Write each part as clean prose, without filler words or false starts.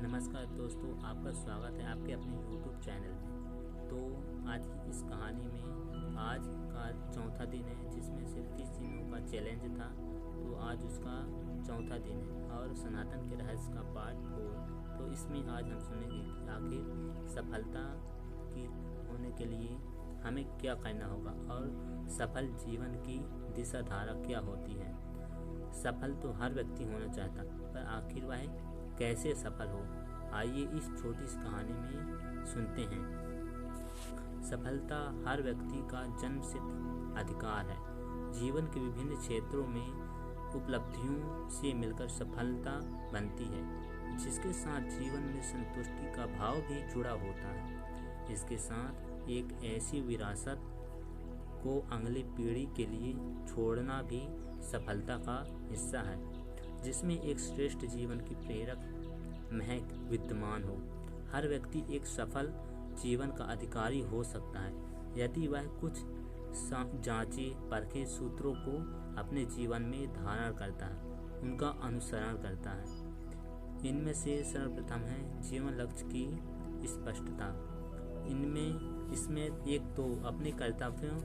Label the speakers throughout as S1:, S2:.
S1: नमस्कार दोस्तों, आपका स्वागत है आपके अपने YouTube चैनल में। तो आज की इस कहानी में आज का चौथा दिन है, जिसमें से 30 दिनों का चैलेंज था। तो आज उसका चौथा दिन है और सनातन के रहस्य का पार्ट 4। तो इसमें आज हम सुनेंगे कि आखिर सफलता की होने के लिए हमें क्या करना होगा और सफल जीवन की दिशा धारा क्या होती है। सफल तो हर व्यक्ति होना चाहता, पर आखिर वह कैसे सफल हो, आइए इस छोटी सी कहानी में सुनते हैं। सफलता हर व्यक्ति का जन्मसिद्ध अधिकार है। जीवन के विभिन्न क्षेत्रों में उपलब्धियों से मिलकर सफलता बनती है, जिसके साथ जीवन में संतुष्टि का भाव भी जुड़ा होता है। इसके साथ एक ऐसी विरासत को अगली पीढ़ी के लिए छोड़ना भी सफलता का हिस्सा है, जिसमें एक श्रेष्ठ जीवन की प्रेरक महक विद्यमान हो। हर व्यक्ति एक सफल जीवन का अधिकारी हो सकता है यदि वह कुछ जांचे परखे सूत्रों को अपने जीवन में धारण करता है, उनका अनुसरण करता है। इनमें से सर्वप्रथम है जीवन लक्ष्य की स्पष्टता। इसमें एक तो अपने कर्तव्यों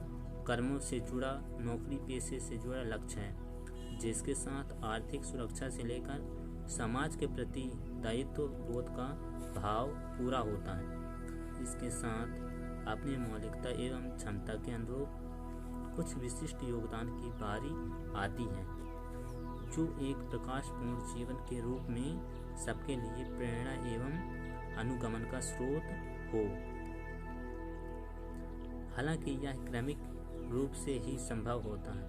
S1: कर्मों से जुड़ा, नौकरी पेशे से जुड़ा लक्ष्य है, जिसके साथ आर्थिक सुरक्षा से लेकर समाज के प्रति दायित्व बोध का भाव पूरा होता है। इसके साथ अपनी मौलिकता एवं क्षमता के अनुरूप कुछ विशिष्ट योगदान की बारी आती है, जो एक प्रकाशपूर्ण जीवन के रूप में सबके लिए प्रेरणा एवं अनुगमन का स्रोत हो। हालांकि यह क्रमिक रूप से ही संभव होता है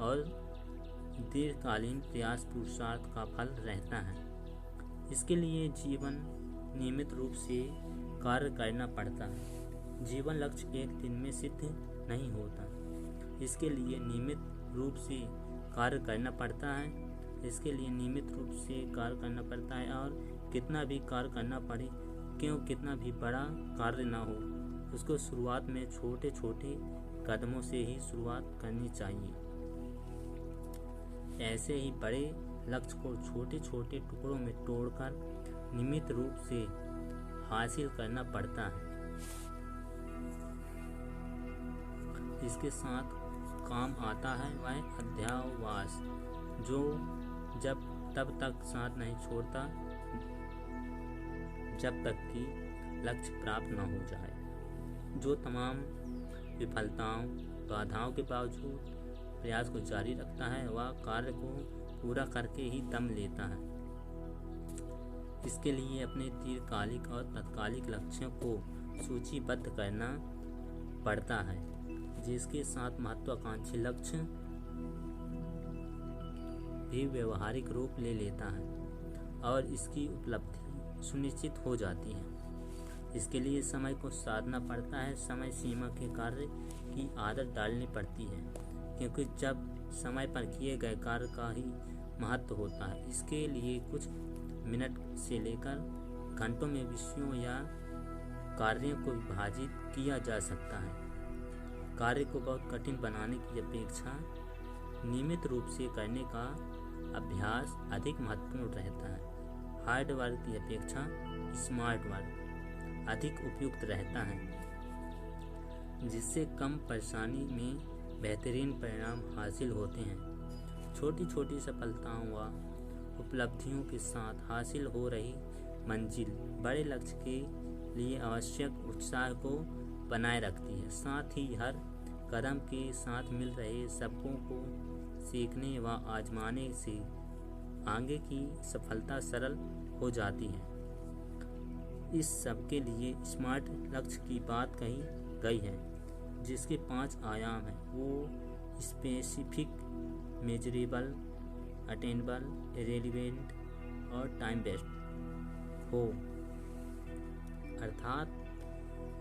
S1: और दीर्घकालीन प्रयास पुरुषार्थ का फल रहता है। इसके लिए जीवन नियमित रूप से कार्य करना पड़ता है। जीवन लक्ष्य एक दिन में सिद्ध नहीं होता, इसके लिए नियमित रूप से कार्य करना पड़ता है। और कितना भी कार्य करना पड़े, कितना भी बड़ा कार्य ना हो, उसको शुरुआत में छोटे छोटे कदमों से ही शुरुआत करनी चाहिए। ऐसे ही बड़े लक्ष्य को छोटे छोटे टुकड़ों में तोड़कर नियमित रूप से हासिल करना पड़ता है। इसके साथ काम आता है वह अध्यावसाय, जो तब तक साथ नहीं छोड़ता जब तक कि लक्ष्य प्राप्त न हो जाए, जो तमाम विफलताओं बाधाओं के बावजूद प्रयास को जारी रखता है, वह कार्य को पूरा करके ही दम लेता है। इसके लिए अपने दीर्घकालिक और तात्कालिक लक्ष्यों को सूचीबद्ध करना पड़ता है, जिसके साथ महत्वाकांक्षी लक्ष्य भी व्यवहारिक रूप ले लेता है और इसकी उपलब्धि सुनिश्चित हो जाती है। इसके लिए समय को साधना पड़ता है, समय सीमा के कार्य की आदत डालनी पड़ती है, क्योंकि जब समय पर किए गए कार्य का ही महत्व होता है। इसके लिए कुछ मिनट से लेकर घंटों में विषयों या कार्यों को विभाजित किया जा सकता है। कार्य को बहुत कठिन बनाने की अपेक्षा नियमित रूप से करने का अभ्यास अधिक महत्वपूर्ण रहता है। हार्ड वर्क की अपेक्षा स्मार्ट वर्क अधिक उपयुक्त रहता है, जिससे कम परेशानी में बेहतरीन परिणाम हासिल होते हैं। छोटी छोटी सफलताओं व उपलब्धियों के साथ हासिल हो रही मंजिल बड़े लक्ष्य के लिए आवश्यक उत्साह को बनाए रखती है। साथ ही हर कदम के साथ मिल रहे सबकों को सीखने व आजमाने से आगे की सफलता सरल हो जाती है। इस सब के लिए स्मार्ट लक्ष्य की बात कही गई है, जिसके 5 आयाम हैं। वो स्पेसिफिक, मेजरेबल, अटेनेबल, रेलिवेंट और टाइम बेस्ड हो, अर्थात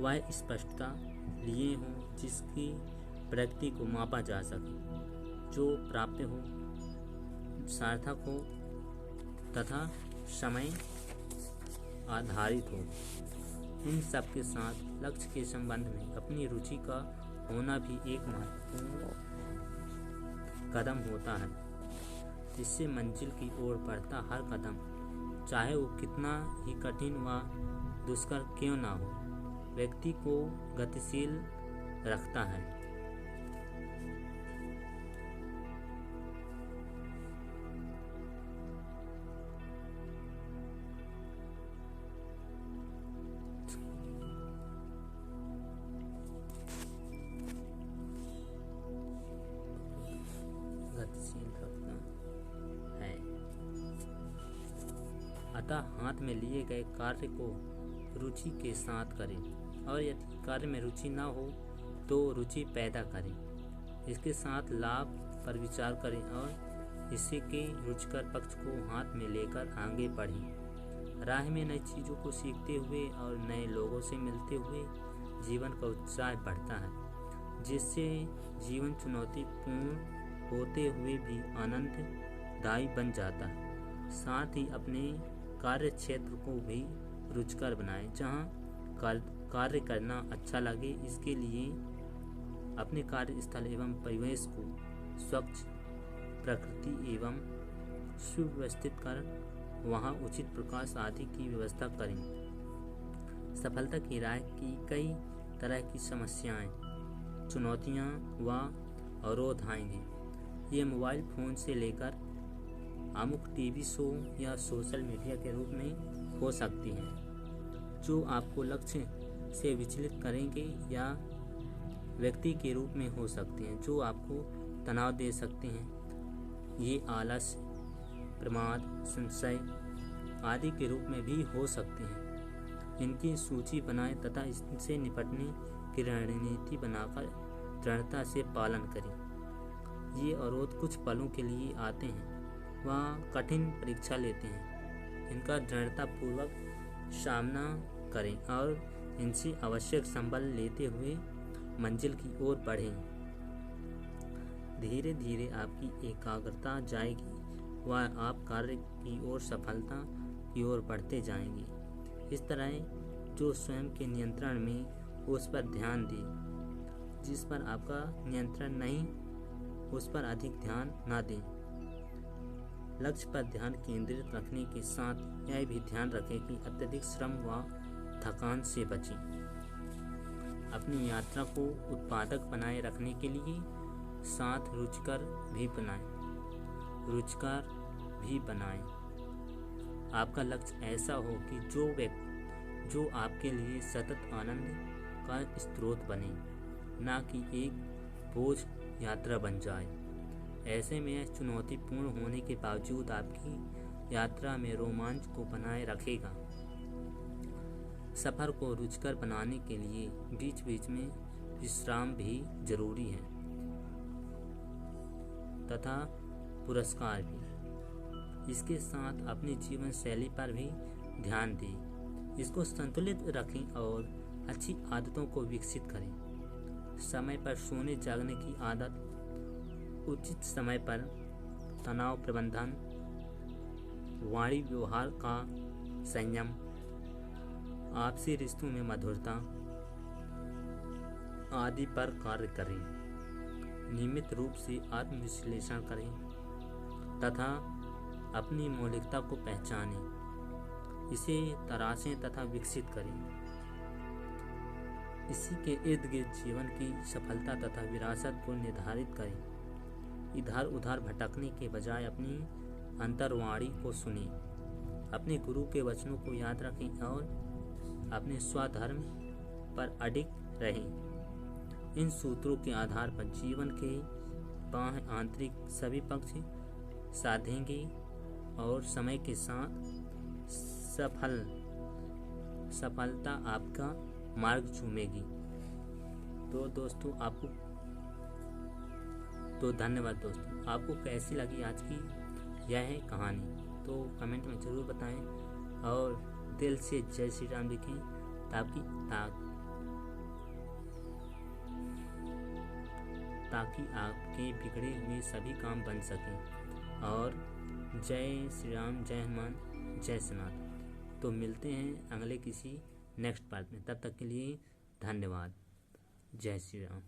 S1: वह स्पष्टता लिए हों जिसकी प्रगति को मापा जा सके, जो प्राप्य हो, सार्थक हो तथा समय आधारित हो। इन सब के साथ लक्ष्य के संबंध में अपनी रुचि का होना भी एक महत्वपूर्ण कदम होता है। इससे मंजिल की ओर बढ़ता हर कदम चाहे वो कितना ही कठिन व दुष्कर क्यों ना हो, व्यक्ति को गतिशील रखता है। गतिशील रखता है। अतः हाथ में लिए गए कार्य को रुचि के साथ करें, और यदि कार्य में रुचि न हो तो रुचि पैदा करें। इसके साथ लाभ पर विचार करें और इसी के रुचिकर पक्ष को हाथ में लेकर आगे बढ़ें। राह में नई चीज़ों को सीखते हुए और नए लोगों से मिलते हुए जीवन का उत्साह बढ़ता है, जिससे जीवन चुनौतीपूर्ण होते हुए भी आनंददायी बन जाता है। साथ ही अपने कार्य क्षेत्र को भी रुचिकर बनाएं, जहां कार्य करना अच्छा लगे। इसके लिए अपने कार्यस्थल एवं परिवेश को स्वच्छ, प्रकृति एवं सुव्यवस्थित कर वहां उचित प्रकाश आदि की व्यवस्था करें। सफलता की राह की कई तरह की समस्याएं, चुनौतियां व अवरोध आएंगे। ये मोबाइल फ़ोन से लेकर अमुक टीवी शो या सोशल मीडिया के रूप में हो सकती हैं, जो आपको लक्ष्य से विचलित करेंगे, या व्यक्ति के रूप में हो सकते हैं जो आपको तनाव दे सकते हैं। ये आलस, प्रमाद, संशय आदि के रूप में भी हो सकते हैं। इनकी सूची बनाएं तथा इनसे निपटने की रणनीति बनाकर दृढ़ता से पालन करें। ये अवरोध कुछ पलों के लिए आते हैं, वह कठिन परीक्षा लेते हैं। इनका दृढ़तापूर्वक सामना करें और इनसे आवश्यक संबल लेते हुए मंजिल की ओर बढ़ें। धीरे धीरे आपकी एकाग्रता जाएगी व आप कार्य की ओर सफलता की ओर बढ़ते जाएंगे। इस तरह जो स्वयं के नियंत्रण में उस पर ध्यान दें, जिस पर आपका नियंत्रण नहीं उस पर अधिक ध्यान ना दें। लक्ष्य पर ध्यान केंद्रित रखने के साथ यह भी ध्यान रखें कि अत्यधिक श्रम व थकान से बचें। अपनी यात्रा को उत्पादक बनाए रखने के लिए साथ रुचिकर भी बनाएं। आपका लक्ष्य ऐसा हो कि जो आपके लिए सतत आनंद का स्रोत बने, ना कि एक बोझ यात्रा बन जाए। ऐसे में यह चुनौतीपूर्ण होने के बावजूद आपकी यात्रा में रोमांच को बनाए रखेगा। सफ़र को रुचिकर बनाने के लिए बीच बीच में विश्राम भी जरूरी है तथा पुरस्कार भी। इसके साथ अपनी जीवन शैली पर भी ध्यान दें। इसको संतुलित रखें और अच्छी आदतों को विकसित करें। समय पर सोने जागने की आदत, उचित समय पर तनाव प्रबंधन, वाणी व्यवहार का संयम, आपसी रिश्तों में मधुरता आदि पर कार्य करें। नियमित रूप से आत्मविश्लेषण करें तथा अपनी मौलिकता को पहचानें, इसे तराशें तथा विकसित करें। इसी के इर्द गिर्द जीवन की सफलता तथा विरासत को निर्धारित करें। इधर उधर भटकने के बजाय अपनी अंतर्वाणी को सुनें, अपने गुरु के वचनों को याद रखें और अपने स्वधर्म पर अडिग रहें। इन सूत्रों के आधार पर जीवन के बाह्य आंतरिक सभी पक्ष साधेंगे और समय के साथ सफलता आपका मार्ग चूमेगी। तो दोस्तों धन्यवाद दोस्तों। आपको कैसी लगी आज की यह कहानी, तो कमेंट में ज़रूर बताएं और दिल से जय श्री राम लिखें ताकि आपके बिगड़े हुए सभी काम बन सकें। और जय श्री राम, जय हनुमान, जय सनातन। तो मिलते हैं अगले किसी नेक्स्ट पार्ट में। तब तक के लिए धन्यवाद। जय श्री राम।